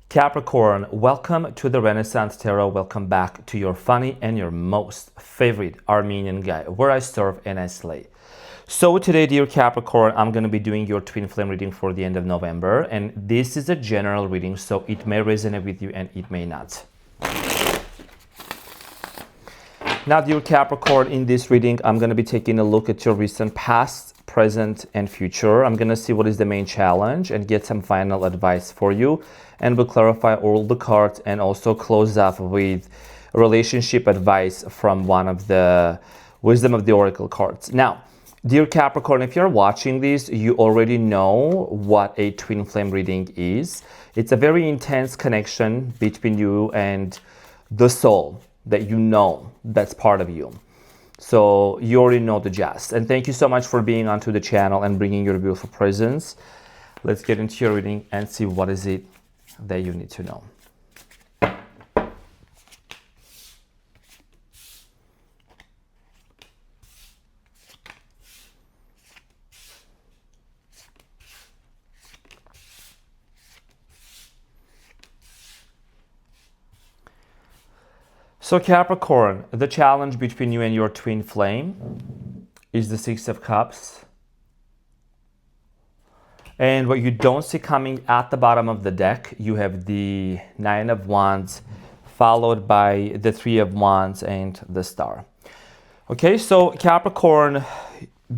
Capricorn, welcome to the Renaissance Tarot. Welcome back to your funny and your most favorite Armenian guy, where I serve and I slay. So today, dear Capricorn, I'm going to be doing your twin flame reading for the end of November. And this is a general reading, so it may resonate with you and it may not. Now, dear Capricorn, in this reading, I'm going to be taking a look at your recent past, present, and future. I'm going to see what is the main challenge and get some final advice for you. And we'll clarify all the cards and also close off with relationship advice from one of the Wisdom of the Oracle cards. Now, dear Capricorn, if you're watching this, you already know what a twin flame reading is. It's a very intense connection between you and the soul that you know that's part of you. So you already know the gist. And thank you so much for being onto the channel and bringing your beautiful presence. Let's get into your reading and see what is it that you need to know. So Capricorn, the challenge between you and your twin flame is the Six of Cups. And what you don't see coming at the bottom of the deck, you have the Nine of Wands, followed by the Three of Wands and the Star. Okay, so Capricorn,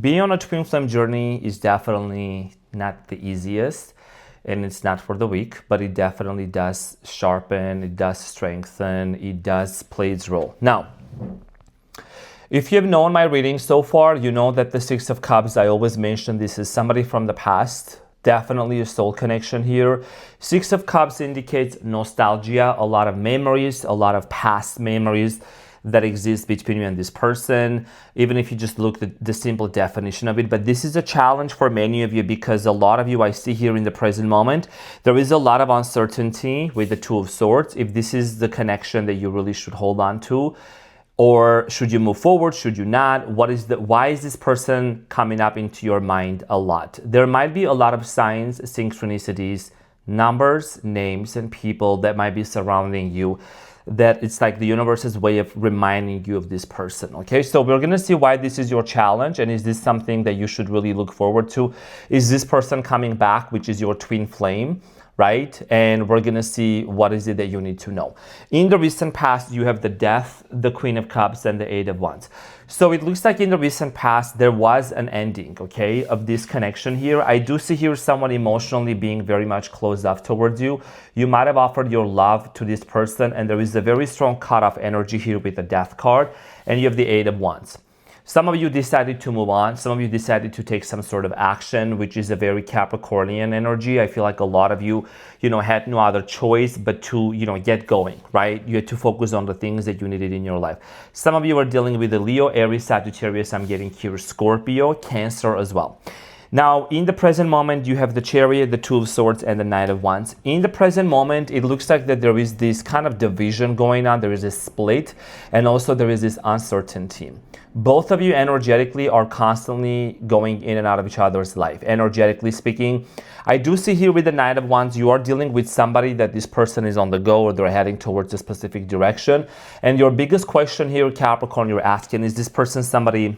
being on a twin flame journey is definitely not the easiest. And it's not for the weak, but it definitely does sharpen, it does strengthen, it does play its role. Now, if you've known my reading so far, you know that the Six of Cups, I always mention this is somebody from the past, definitely a soul connection here. Six of Cups indicates nostalgia, a lot of memories, a lot of past memories that exist between you and this person, even if you just look at the simple definition of it. But this is a challenge for many of you because a lot of you I see here in the present moment, there is a lot of uncertainty with the Two of Swords. If this is the connection that you really should hold on to, or should you move forward, should you not? Why is this person coming up into your mind a lot? There might be a lot of signs, synchronicities, numbers, names, and people that might be surrounding you, that it's like the universe's way of reminding you of this person. Okay, so we're gonna see why this is your challenge, and is this something that you should really look forward to? Is this person coming back, which is your twin flame, right? And we're gonna see what is it that you need to know. In the recent past, you have the Death, the Queen of Cups, and the Eight of Wands. So it looks like in the recent past, there was an ending, okay, of this connection here. I do see here someone emotionally being very much closed off towards you. You might have offered your love to this person, and there is a very strong cutoff energy here with the Death card, and you have the Eight of Wands. Some of you decided to move on. Some of you decided to take some sort of action, which is a very Capricornian energy. I feel like a lot of you, had no other choice but to, get going, right? You had to focus on the things that you needed in your life. Some of you are dealing with the Leo, Aries, Sagittarius. I'm getting here Scorpio, Cancer as well. Now, in the present moment, you have the Chariot, the Two of Swords, and the Knight of Wands. In the present moment, it looks like that there is this kind of division going on. There is a split, and also there is this uncertainty. Both of you energetically are constantly going in and out of each other's life. Energetically speaking, I do see here with the Knight of Wands, you are dealing with somebody that this person is on the go, or they're heading towards a specific direction. And your biggest question here, Capricorn, you're asking, is this person somebody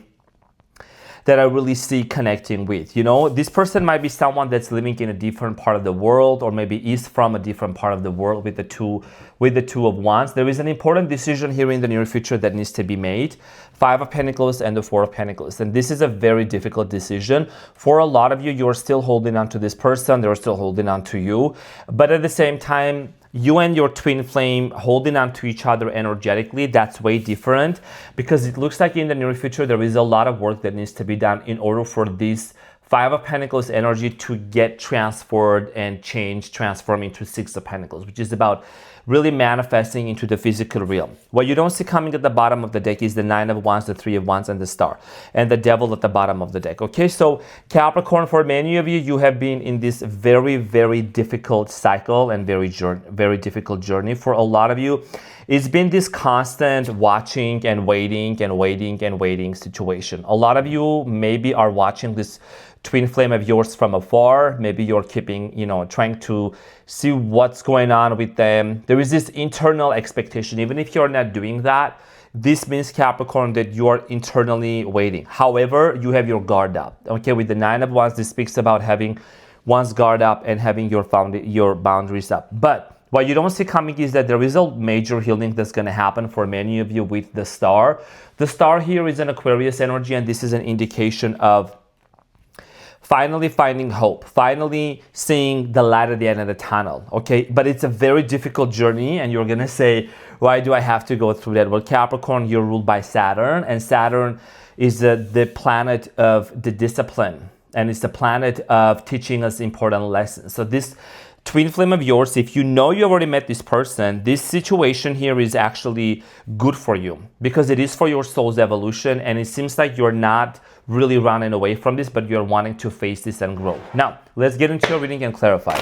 that I really see connecting with? This person might be someone that's living in a different part of the world, or maybe is from a different part of the world with the Two of Wands. There is an important decision here in the near future that needs to be made. Five of Pentacles and the Four of Pentacles. And this is a very difficult decision. For a lot of you, you're still holding on to this person. They're still holding on to you. But at the same time, you and your twin flame holding on to each other energetically, that's way different, because it looks like in the near future, there is a lot of work that needs to be done in order for this Five of Pentacles energy to get transferred and transform into Six of Pentacles, which is about really manifesting into the physical realm. What you don't see coming at the bottom of the deck is the Nine of Wands, the Three of Wands, and the Star, and the Devil at the bottom of the deck. Okay, so Capricorn, for many of you, you have been in this very, very difficult cycle and very difficult journey. For a lot of you, it's been this constant watching and waiting and waiting and waiting situation. A lot of you maybe are watching this twin flame of yours from afar. Maybe you're keeping, trying to see what's going on with them. There is this internal expectation. Even if you're not doing that, this means, Capricorn, that you are internally waiting. However, you have your guard up. Okay, with the Nine of Wands, this speaks about having one's guard up and having your boundaries up. But what you don't see coming is that there is a major healing that's going to happen for many of you with the star. The star here is an Aquarius energy, and this is an indication of finally finding hope, finally seeing the light at the end of the tunnel, okay? But it's a very difficult journey, and you're gonna say, why do I have to go through that? Well, Capricorn, you're ruled by Saturn, and Saturn is the planet of the discipline, and it's the planet of teaching us important lessons. So this twin flame of yours, if you know you already met this person, this situation here is actually good for you because it is for your soul's evolution, and it seems like you're not really running away from this, but you're wanting to face this and grow. Now, let's get into your reading and clarify.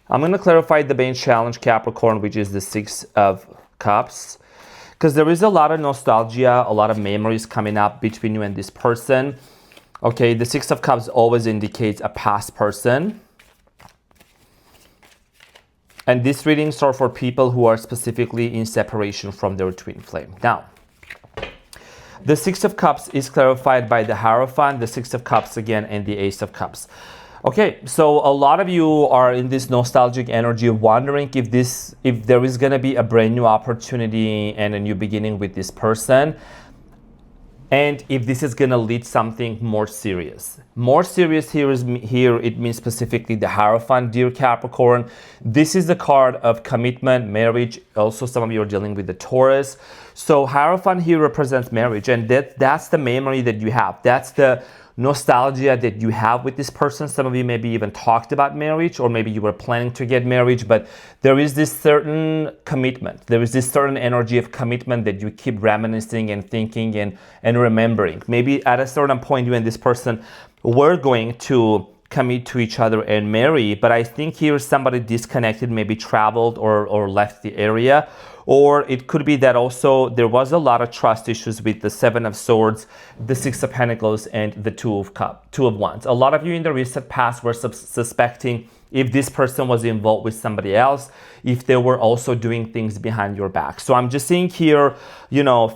I'm going to clarify the main challenge, Capricorn, which is the Six of Cups, because there is a lot of nostalgia, a lot of memories coming up between you and this person. Okay, the Six of Cups always indicates a past person. And these readings are for people who are specifically in separation from their twin flame. Now, the Six of Cups is clarified by the Hierophant, the Six of Cups again, and the Ace of Cups. Okay, so a lot of you are in this nostalgic energy, wondering if there is going to be a brand new opportunity and a new beginning with this person, and if this is going to lead something more serious. More serious here it means specifically the Hierophant, dear Capricorn. This is the card of commitment, marriage. Also, some of you are dealing with the Taurus. So Hierophant here represents marriage, and that's the memory that you have. That's the nostalgia that you have with this person. Some of you maybe even talked about marriage, or maybe you were planning to get married, but there is this certain commitment. There is this certain energy of commitment that you keep reminiscing and thinking and remembering. Maybe at a certain point, you and this person were going to commit to each other and marry, but I think here somebody disconnected, maybe traveled or left the area. Or it could be that also there was a lot of trust issues with the Seven of Swords, the Six of Pentacles, and the Two of Wands. A lot of you in the recent past were suspecting if this person was involved with somebody else, if they were also doing things behind your back. So I'm just seeing here,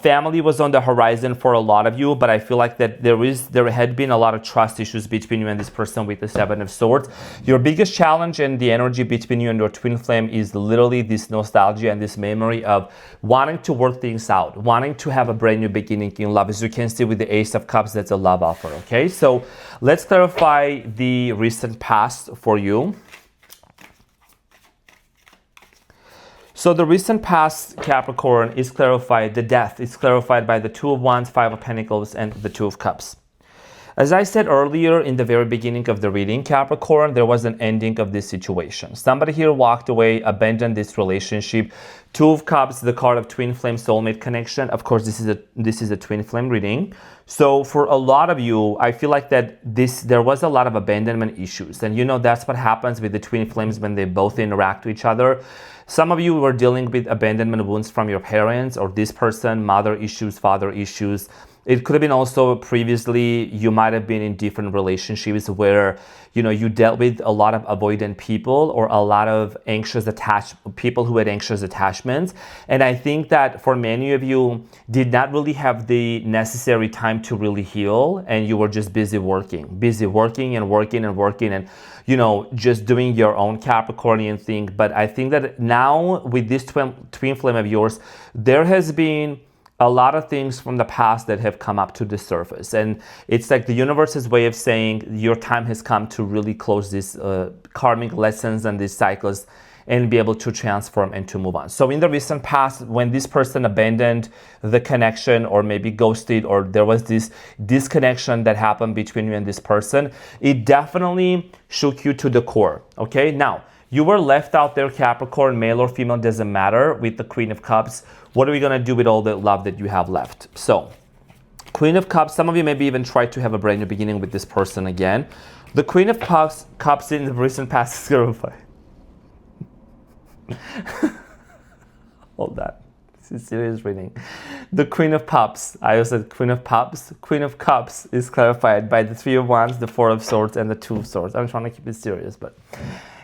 family was on the horizon for a lot of you, but I feel like that there had been a lot of trust issues between you and this person with the Seven of Swords. Your biggest challenge and the energy between you and your twin flame is literally this nostalgia and this memory of wanting to work things out, wanting to have a brand new beginning in love. As you can see with the Ace of Cups, that's a love offer, okay? So let's clarify the recent past for you. So the recent past, Capricorn, is clarified, the death is clarified by the Two of Wands, Five of Pentacles, and the Two of Cups. As I said earlier in the very beginning of the reading, Capricorn, there was an ending of this situation. Somebody here walked away, abandoned this relationship. Two of Cups, the card of twin flame soulmate connection. Of course, this is a twin flame reading. So for a lot of you, I feel like that there was a lot of abandonment issues. And that's what happens with the twin flames when they both interact with each other. Some of you were dealing with abandonment wounds from your parents, or this person, mother issues, father issues. It could have been also previously, you might have been in different relationships where, you dealt with a lot of avoidant people or a lot of people who had anxious attachments. And I think that for many of you, did not really have the necessary time to really heal, and you were just busy working and just doing your own Capricornian thing. But I think that now with this twin flame of yours, there has been a lot of things from the past that have come up to the surface. And it's like the universe's way of saying your time has come to really close these karmic lessons and these cycles and be able to transform and to move on. So in the recent past, when this person abandoned the connection or maybe ghosted, or there was this disconnection that happened between you and this person, it definitely shook you to the core, okay? Now, you were left out there, Capricorn, male or female, doesn't matter, with the Queen of Cups. What are we going to do with all the love that you have left? So, Queen of Cups, some of you maybe even tried to have a brand new beginning with this person again. The Queen of Cups in the recent past is clarified. Hold that. This is serious reading. The Queen of Cups. I also said Queen of Cups. Queen of Cups is clarified by the Three of Wands, the Four of Swords, and the Two of Swords. I'm trying to keep it serious, but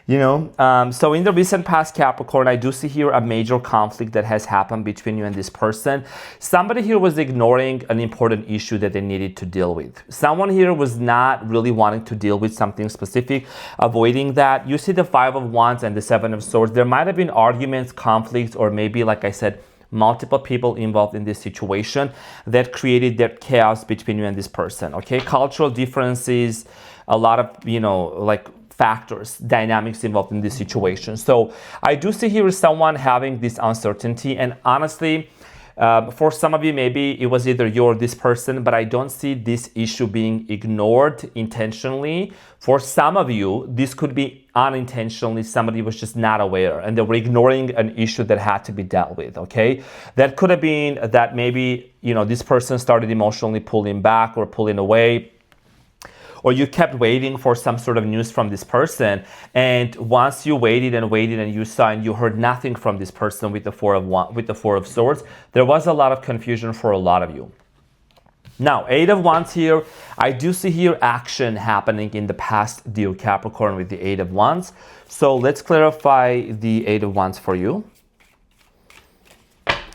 so in the recent past, Capricorn, I do see here a major conflict that has happened between you and this person. Somebody here was ignoring an important issue that they needed to deal with. Someone here was not really wanting to deal with something specific, avoiding that. You see the Five of Wands and the Seven of Swords. There might have been arguments, conflicts, or maybe, like I said, multiple people involved in this situation that created that chaos between you and this person. Okay, cultural differences, a lot of factors, dynamics involved in this situation. So I do see here someone having this uncertainty, and honestly, for some of you, maybe it was either you or this person, but I don't see this issue being ignored intentionally. For some of you, this could be unintentionally. Somebody was just not aware and they were ignoring an issue that had to be dealt with, okay? That could have been that maybe, this person started emotionally pulling back or pulling away, or you kept waiting for some sort of news from this person, and once you waited and you saw and you heard nothing from this person with the Four of Swords, there was a lot of confusion for a lot of you. Now, Eight of Wands here, I do see here action happening in the past, dear Capricorn, with the Eight of Wands. So let's clarify the Eight of Wands for you.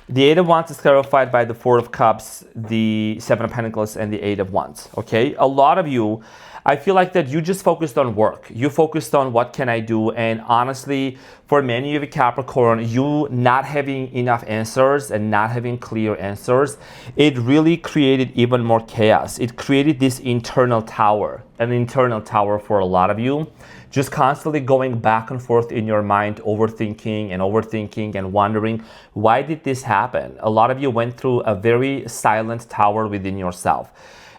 The Eight of Wands is clarified by the Four of Cups, the Seven of Pentacles, and the Eight of Wands, okay? A lot of you, I feel like that you just focused on work. You focused on what can I do, and honestly, for many of you Capricorn, you not having enough answers and not having clear answers, it really created even more chaos. It created this internal tower, an internal tower for a lot of you. Just constantly going back and forth in your mind, overthinking and wondering, why did this happen? A lot of you went through a very silent tower within yourself.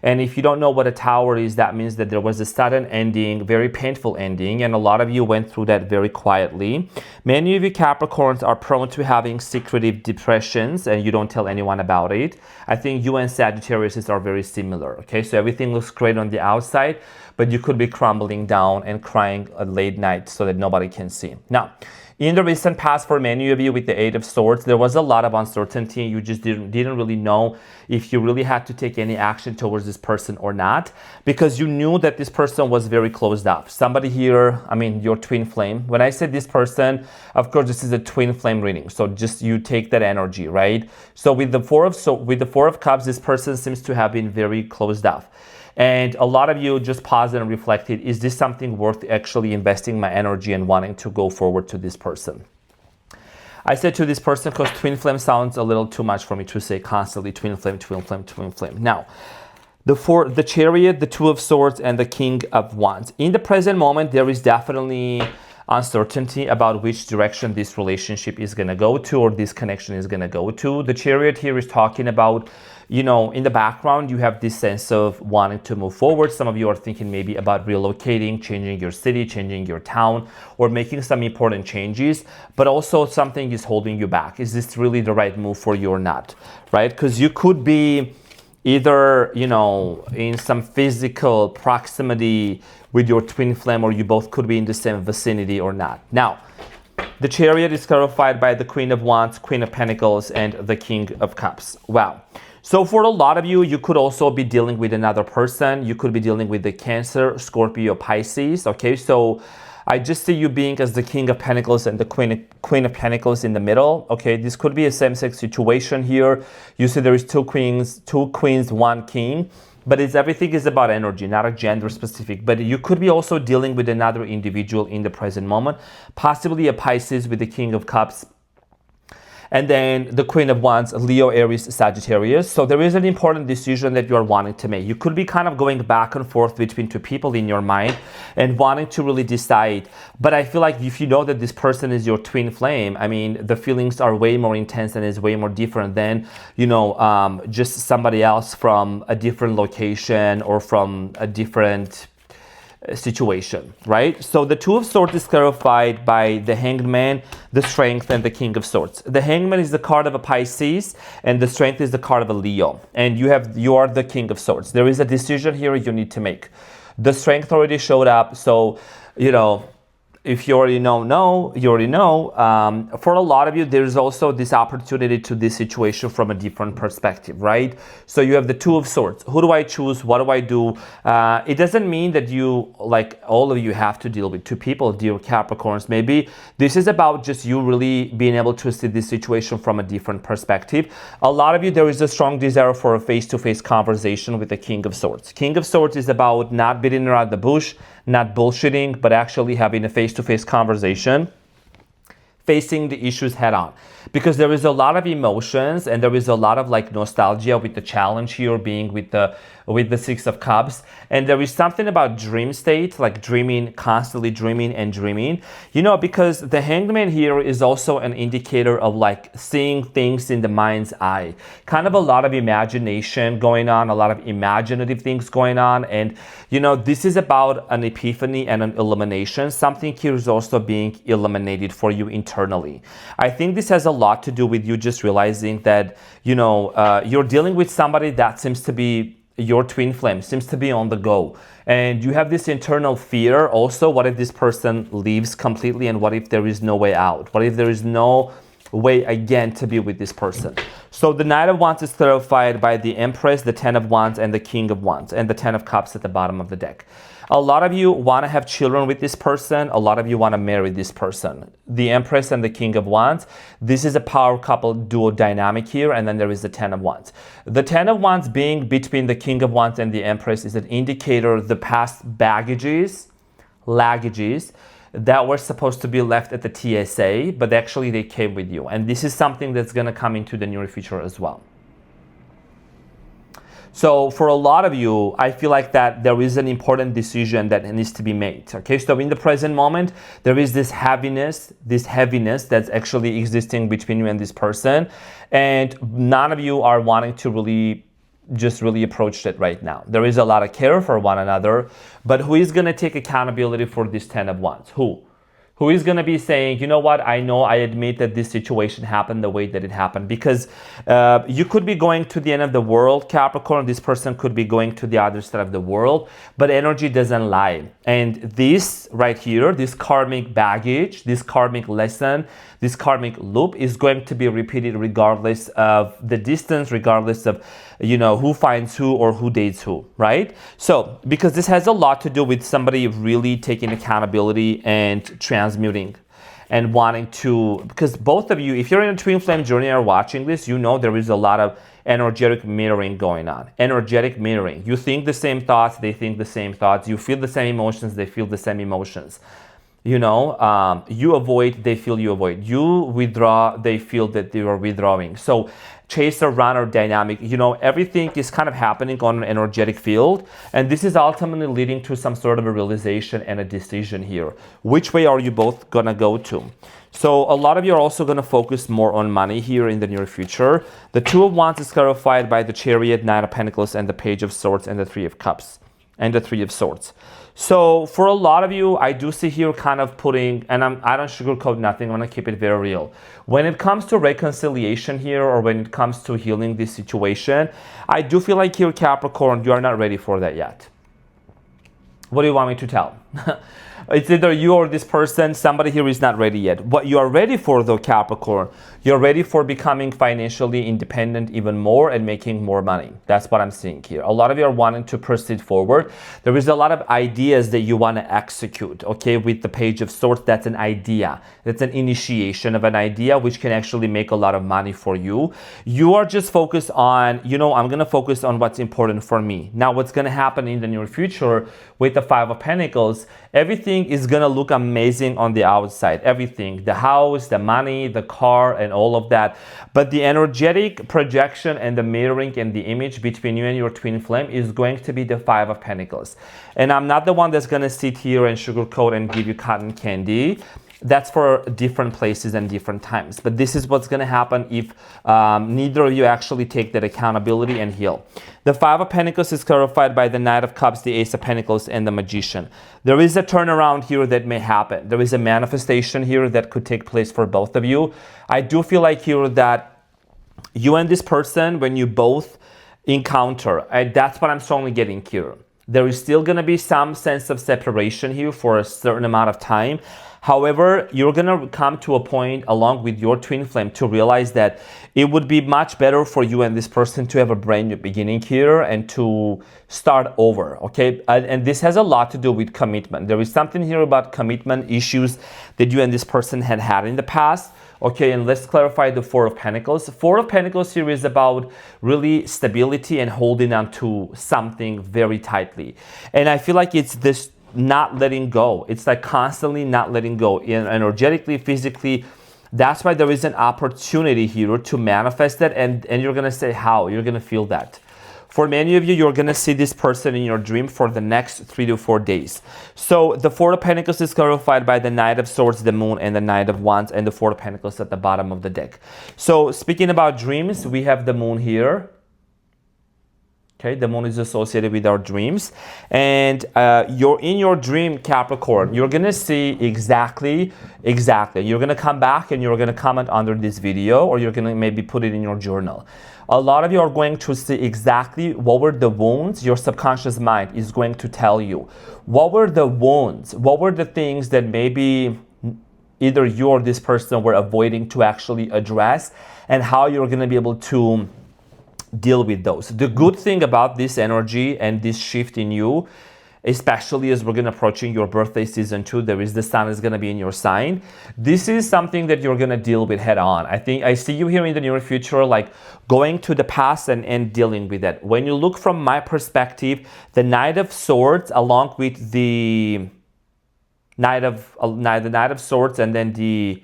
And if you don't know what a tower is, that means that there was a sudden ending, very painful ending, and a lot of you went through that very quietly. Many of you Capricorns are prone to having secretive depressions, and you don't tell anyone about it. I think you and Sagittarius are very similar, okay? So everything looks great on the outside, but you could be crumbling down and crying at late night so that nobody can see. Now, in the recent past, for many of you with the Eight of Swords, there was a lot of uncertainty. You just didn't really know if you really had to take any action towards this person or not, because you knew that this person was very closed off. Somebody here, your twin flame. When I say this person, of course, this is a twin flame reading. So just you take that energy, right? So with the Four of Cups, this person seems to have been very closed off. And a lot of you just paused and reflected, is this something worth actually investing my energy and wanting to go forward to this person? I said to this person because twin flame sounds a little too much for me to say constantly twin flame, twin flame, twin flame. Now, the Chariot, the Two of Swords, and the King of Wands. In the present moment, there is definitely uncertainty about which direction this relationship is going to go to, or this connection is going to go to. The Chariot here is talking about, in the background, you have this sense of wanting to move forward. Some of you are thinking maybe about relocating, changing your city, changing your town, or making some important changes, but also something is holding you back. Is this really the right move for you or not, right? Because you could be either, in some physical proximity with your twin flame, or you both could be in the same vicinity or not. Now, the Chariot is clarified by the Queen of Wands, Queen of Pentacles, and the King of Cups. Wow. So for a lot of you, you could also be dealing with another person. You could be dealing with the Cancer, Scorpio, Pisces. Okay, so I just see you being as the King of Pentacles and the Queen of Pentacles in the middle. Okay, this could be a same-sex situation here. You see there is two queens, one king. But everything is about energy, not a gender specific. But you could be also dealing with another individual in the present moment, possibly a Pisces with the King of Cups, and then the Queen of Wands, Leo, Aries, Sagittarius. So there is an important decision that you are wanting to make. You could be kind of going back and forth between two people in your mind and wanting to really decide. But I feel like if you know that this person is your twin flame, the feelings are way more intense and is way more different than, just somebody else from a different location or from a different situation, right? So the Two of Swords is clarified by the Hanged Man, the Strength, and the King of Swords. The Hanged Man is the card of a Pisces, and the Strength is the card of a Leo. And you are the King of Swords. There is a decision here you need to make. The Strength already showed up, so if you already know, you already know. For a lot of you, there's also this opportunity to this situation from a different perspective, right? So you have the Two of Swords. Who do I choose? What do I do? It doesn't mean that you, like all of you, have to deal with two people, dear Capricorns. Maybe this is about just you really being able to see this situation from a different perspective. A lot of you, there is a strong desire for a face-to-face conversation with the King of Swords. King of Swords is about not beating around the bush, not bullshitting, but actually having a face-to-face conversation, facing the issues head on. Because there is a lot of emotions and there is a lot of like nostalgia with the challenge here being with the Six of Cups. And there is something about dream state, like dreaming, constantly dreaming and dreaming. You know, because the Hanged Man here is also an indicator of like seeing things in the mind's eye. Kind of a lot of imagination going on, a lot of imaginative things going on. And, you know, this is about an epiphany and an illumination. Something here is also being illuminated for you internally. I think this has a lot to do with you just realizing that, you know, you're dealing with somebody that seems to be your twin flame, seems to be on the go. And you have this internal fear also. What if this person leaves completely, and what if there is no way out? What if there is no way again to be with this person? So the Knight of Wands is clarified by the Empress, the Ten of Wands, and the King of Wands, and the Ten of Cups at the bottom of the deck. A lot of you want to have children with this person. A lot of you want to marry this person. The Empress and the King of Wands. This is a power couple duo dynamic here. And then there is the Ten of Wands. The Ten of Wands being between the King of Wands and the Empress is an indicator of the past laggages that were supposed to be left at the TSA, but actually they came with you. And this is something that's going to come into the near future as well. So for a lot of you, I feel like that there is an important decision that needs to be made. Okay, so in the present moment, there is this heaviness that's actually existing between you and this person. And none of you are wanting to really approach it right now. There is a lot of care for one another, but who is going to take accountability for this Ten of Wands? Who is going to be saying, you know what, I admit that this situation happened the way that it happened. Because you could be going to the end of the world, Capricorn. This person could be going to the other side of the world, but energy doesn't lie. And this right here, this karmic baggage, this karmic lesson, this karmic loop is going to be repeated regardless of the distance, regardless of, you know, who finds who or who dates who, right? So, because this has a lot to do with somebody really taking accountability and transmuting and wanting to, because both of you, if you're in a twin flame journey or watching this, you know there is a lot of energetic mirroring going on. Energetic mirroring. You think the same thoughts, they think the same thoughts. You feel the same emotions, they feel the same emotions. You know, you avoid, they feel you avoid. You withdraw, they feel that they are withdrawing. So chaser runner dynamic, you know, everything is kind of happening on an energetic field. And this is ultimately leading to some sort of a realization and a decision here. Which way are you both going to go to? So a lot of you are also going to focus more on money here in the near future. The Two of Wands is clarified by the Chariot, Nine of Pentacles, and the Page of Swords, and the Three of Cups, and the Three of Swords. So for a lot of you, I do see here kind of putting, and I don't sugarcoat nothing, I'm going to keep it very real. When it comes to reconciliation here, or when it comes to healing this situation, I do feel like here, Capricorn, you are not ready for that yet. What do you want me to tell? It's either you or this person, somebody here is not ready yet. What you are ready for though, Capricorn, you're ready for becoming financially independent even more and making more money. That's what I'm seeing here. A lot of you are wanting to proceed forward. There is a lot of ideas that you want to execute, okay? With the Page of Swords, that's an idea. That's an initiation of an idea which can actually make a lot of money for you. You are just focused on, you know, I'm going to focus on what's important for me. Now, what's going to happen in the near future with the Five of Pentacles, everything is going to look amazing on the outside. Everything, the house, the money, the car, and all of that. But the energetic projection and the mirroring and the image between you and your twin flame is going to be the Five of Pentacles. And I'm not the one that's going to sit here and sugarcoat and give you cotton candy. That's for different places and different times. But this is what's going to happen if neither of you actually take that accountability and heal. The Five of Pentacles is clarified by the Knight of Cups, the Ace of Pentacles, and the Magician. There is a turnaround here that may happen. There is a manifestation here that could take place for both of you. I do feel like here that you and this person, when you both encounter, that's what I'm strongly getting here. There is still going to be some sense of separation here for a certain amount of time. However, you're gonna come to a point along with your twin flame to realize that it would be much better for you and this person to have a brand new beginning here and to start over, okay? And this has a lot to do with commitment. There is something here about commitment issues that you and this person had in the past. Okay, and let's clarify the Four of Pentacles. Four of Pentacles here is about really stability and holding on to something very tightly. And I feel like it's this not letting go. It's like constantly not letting go, energetically, physically. That's why there is an opportunity here to manifest that, and you're gonna say how. You're gonna feel that. For many of you, you're gonna see this person in your dream for the next 3 to 4 days. So the Four of Pentacles is clarified by the Knight of Swords, the Moon, and the Knight of Wands, and the Four of Pentacles at the bottom of the deck. So speaking about dreams, we have the Moon here. Okay, the Moon is associated with our dreams. And you're in your dream, Capricorn, you're gonna see exactly. You're gonna come back and you're gonna comment under this video, or you're gonna maybe put it in your journal. A lot of you are going to see exactly what were the wounds your subconscious mind is going to tell you. What were the wounds? What were the things that maybe either you or this person were avoiding to actually address, and how you're going to be able to deal with those. The good thing about this energy and this shift in you, especially as we're going to approaching your birthday season 2, there is the sun is going to be in your sign. This is something that you're going to deal with head on. I think I see you here in the near future, like going to the past and dealing with it. When you look from my perspective, the Knight of Swords along with the Knight of Swords, and then the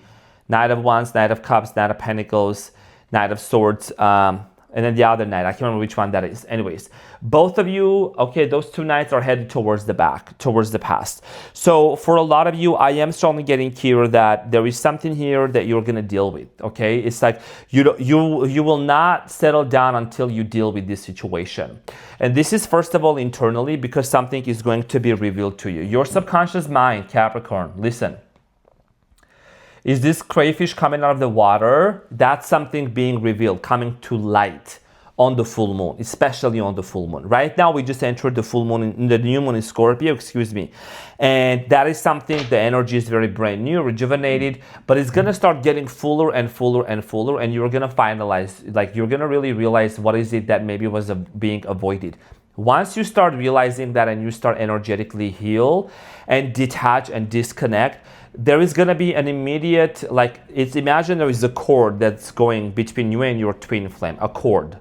Knight of Wands, Knight of Cups, Knight of Pentacles, Knight of Swords, and then the other knight, I can't remember which one that is. Anyways, both of you, okay, those two knights are headed towards the back, towards the past. So for a lot of you, I am strongly getting clear that there is something here that you're gonna deal with, okay? It's like you will not settle down until you deal with this situation. And this is first of all internally, because something is going to be revealed to you. Your subconscious mind, Capricorn, listen. Is this crayfish coming out of the water? That's something being revealed, coming to light on the full moon, especially on the full moon. Right now, we just entered the full moon, in the new moon in Scorpio, excuse me. And that is something, the energy is very brand new, rejuvenated, but it's gonna start getting fuller and fuller and fuller, and you're gonna finalize, like you're gonna really realize what is it that maybe was being avoided. Once you start realizing that and you start energetically heal and detach and disconnect, there is going to be an immediate, like, it's, imagine there is a cord that's going between you and your twin flame, a cord.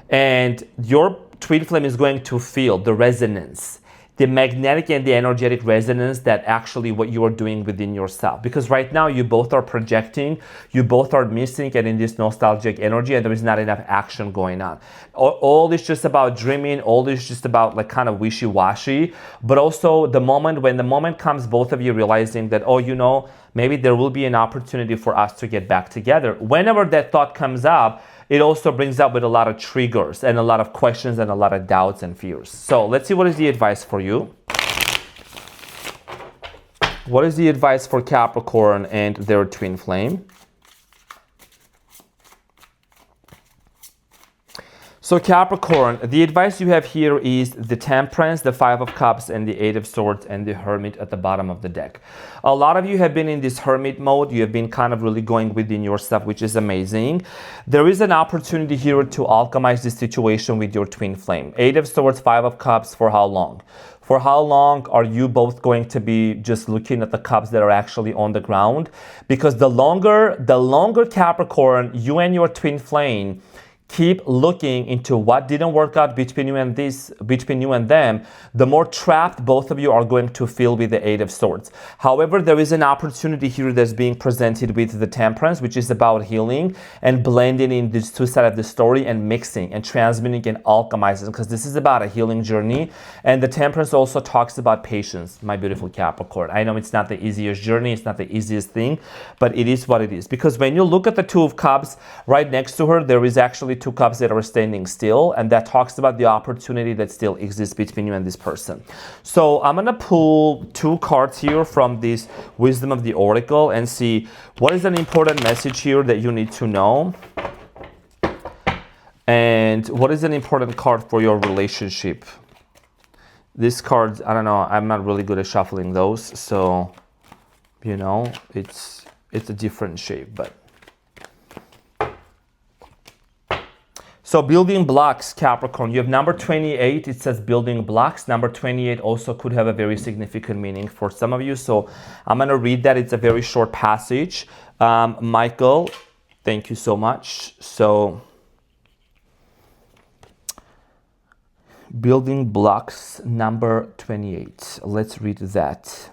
And your twin flame is going to feel the resonance, the magnetic and the energetic resonance that actually what you are doing within yourself. Because right now you both are projecting, you both are missing and in this nostalgic energy, and there is not enough action going on. All this just about dreaming, all this just about like kind of wishy-washy, but also the moment, when the moment comes, both of you realizing that, oh, you know, maybe there will be an opportunity for us to get back together. Whenever that thought comes up, it also brings up with a lot of triggers and a lot of questions and a lot of doubts and fears. So let's see what is the advice for you. What is the advice for Capricorn and their twin flame? So Capricorn, the advice you have here is the Temperance, the Five of Cups, and the Eight of Swords, and the Hermit at the bottom of the deck. A lot of you have been in this Hermit mode. You have been kind of really going within yourself, which is amazing. There is an opportunity here to alchemize this situation with your twin flame. Eight of Swords, Five of Cups, for how long? For how long are you both going to be just looking at the cups that are actually on the ground? Because the longer Capricorn, you and your twin flame keep looking into what didn't work out between you and them, the more trapped both of you are going to feel with the Eight of Swords. However, there is an opportunity here that's being presented with the Temperance, which is about healing and blending in these two sides of the story and mixing and transmuting and alchemizing, because this is about a healing journey. And the Temperance also talks about patience, my beautiful Capricorn. I know it's not the easiest journey, it's not the easiest thing, but it is what it is. Because when you look at the Two of Cups, right next to her, there is actually two cups that are standing still, and that talks about the opportunity that still exists between you and this person. So I'm gonna pull two cards here from this Wisdom of the Oracle and see what is an important message here that you need to know, and what is an important card for your relationship. These cards, I don't know, I'm not really good at shuffling those, so You know, it's a different shape, but. So building blocks, Capricorn, you have number 28, it says building blocks. Number 28 also could have a very significant meaning for some of you. So I'm going to read that. It's a very short passage. Michael, thank you so much. So building blocks, number 28. Let's read that.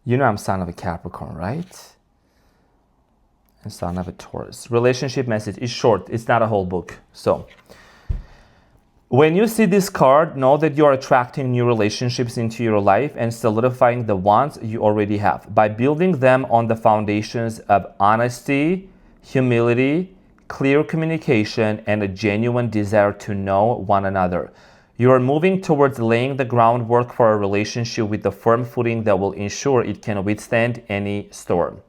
You know I'm son of a Capricorn, right? And son of a Taurus. Relationship message is short. It's not a whole book. So when you see this card, know that you are attracting new relationships into your life and solidifying the ones you already have by building them on the foundations of honesty, humility, clear communication, and a genuine desire to know one another. You are moving towards laying the groundwork for a relationship with a firm footing that will ensure it can withstand any storm.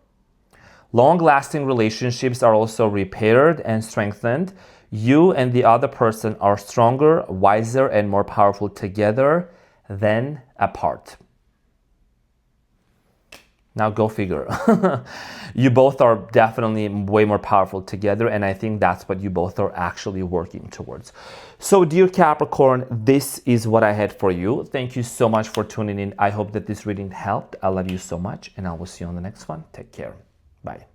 Long-lasting relationships are also repaired and strengthened. You and the other person are stronger, wiser, and more powerful together than apart. Now go figure. You both are definitely way more powerful together, and I think that's what you both are actually working towards. So dear Capricorn, this is what I had for you. Thank you so much for tuning in. I hope that this reading helped. I love you so much, and I will see you on the next one. Take care. Bye.